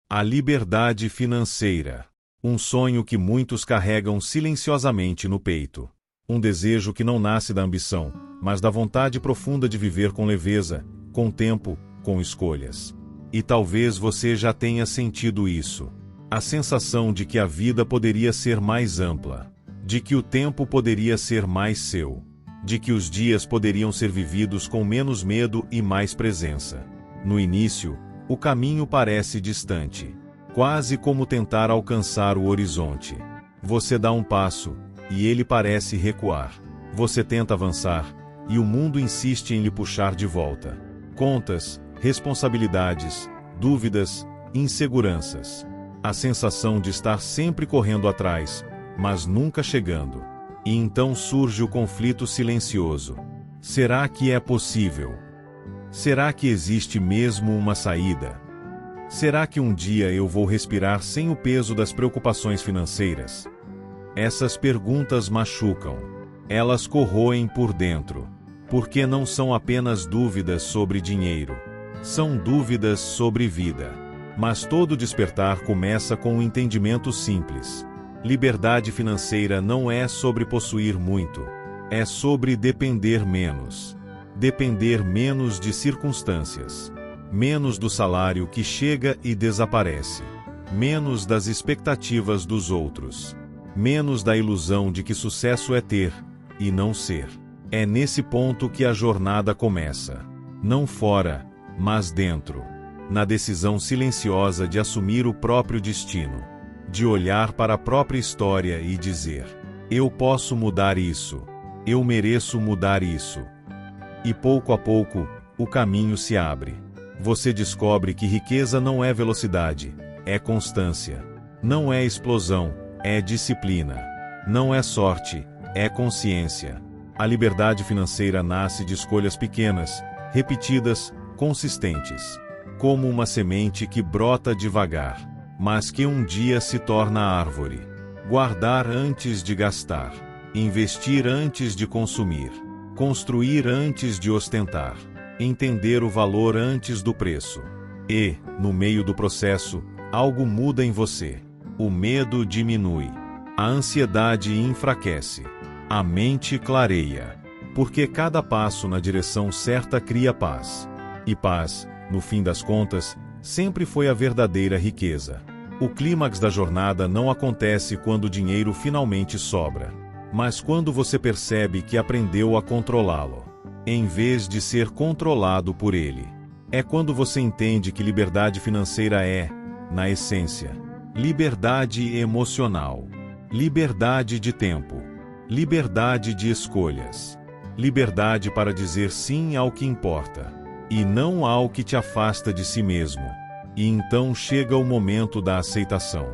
A liberdade financeira. Um sonho que muitos carregam silenciosamente no peito. Um desejo que não nasce da ambição, mas da vontade profunda de viver com leveza, com tempo, com escolhas. E talvez você já tenha sentido isso. A sensação de que a vida poderia ser mais ampla. De que o tempo poderia ser mais seu. De que os dias poderiam ser vividos com menos medo e mais presença. No início, o caminho parece distante. Quase como tentar alcançar o horizonte. Você dá um passo, e ele parece recuar. Você tenta avançar, e o mundo insiste em lhe puxar de volta. Contas, responsabilidades, dúvidas, inseguranças. A sensação de estar sempre correndo atrás, mas nunca chegando. E então surge o conflito silencioso. Será que é possível? Será que existe mesmo uma saída? Será que um dia eu vou respirar sem o peso das preocupações financeiras? Essas perguntas machucam. Elas corroem por dentro. Porque não são apenas dúvidas sobre dinheiro. São dúvidas sobre vida. Mas todo despertar começa com um entendimento simples. Liberdade financeira não é sobre possuir muito. É sobre depender menos. Depender menos de circunstâncias. Menos do salário que chega e desaparece. Menos das expectativas dos outros. Menos da ilusão de que sucesso é ter, e não ser. É nesse ponto que a jornada começa. Não fora, mas dentro. Na decisão silenciosa de assumir o próprio destino. De olhar para a própria história e dizer: eu posso mudar isso. Eu mereço mudar isso. E pouco a pouco, o caminho se abre. Você descobre que riqueza não é velocidade, é constância. Não é explosão, é disciplina. Não é sorte, é consciência. A liberdade financeira nasce de escolhas pequenas, repetidas, consistentes. Como uma semente que brota devagar, mas que um dia se torna árvore. Guardar antes de gastar. Investir antes de consumir. Construir antes de ostentar. Entender o valor antes do preço. E, no meio do processo, algo muda em você. O medo diminui. A ansiedade enfraquece. A mente clareia. Porque cada passo na direção certa cria paz. E paz, no fim das contas, sempre foi a verdadeira riqueza. O clímax da jornada não acontece quando o dinheiro finalmente sobra, mas quando você percebe que aprendeu a controlá-lo, em vez de ser controlado por ele. É quando você entende que liberdade financeira é, na essência, liberdade emocional, liberdade de tempo, liberdade de escolhas, liberdade para dizer sim ao que importa, e não ao que te afasta de si mesmo. E então chega o momento da aceitação.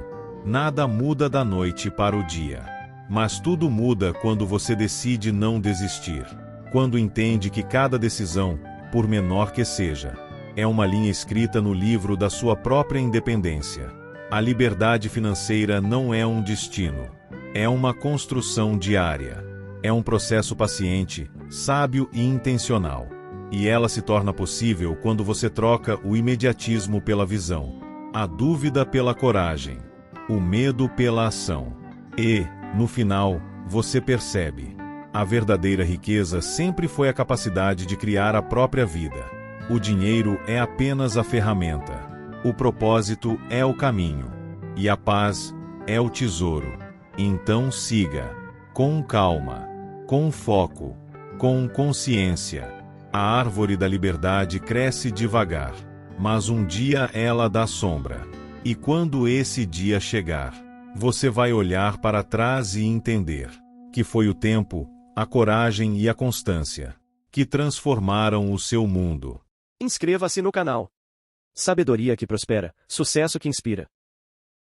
Nada muda da noite para o dia. Mas tudo muda quando você decide não desistir. Quando entende que cada decisão, por menor que seja, é uma linha escrita no livro da sua própria independência. A liberdade financeira não é um destino. É uma construção diária. É um processo paciente, sábio e intencional. E ela se torna possível quando você troca o imediatismo pela visão, a dúvida pela coragem, o medo pela ação. E, no final, você percebe: a verdadeira riqueza sempre foi a capacidade de criar a própria vida. O dinheiro é apenas a ferramenta. O propósito é o caminho. E a paz é o tesouro. Então siga, com calma, com foco, com consciência. A árvore da liberdade cresce devagar, mas um dia ela dá sombra. E quando esse dia chegar, você vai olhar para trás e entender que foi o tempo, a coragem e a constância que transformaram o seu mundo. Inscreva-se no canal. Sabedoria que prospera, sucesso que inspira.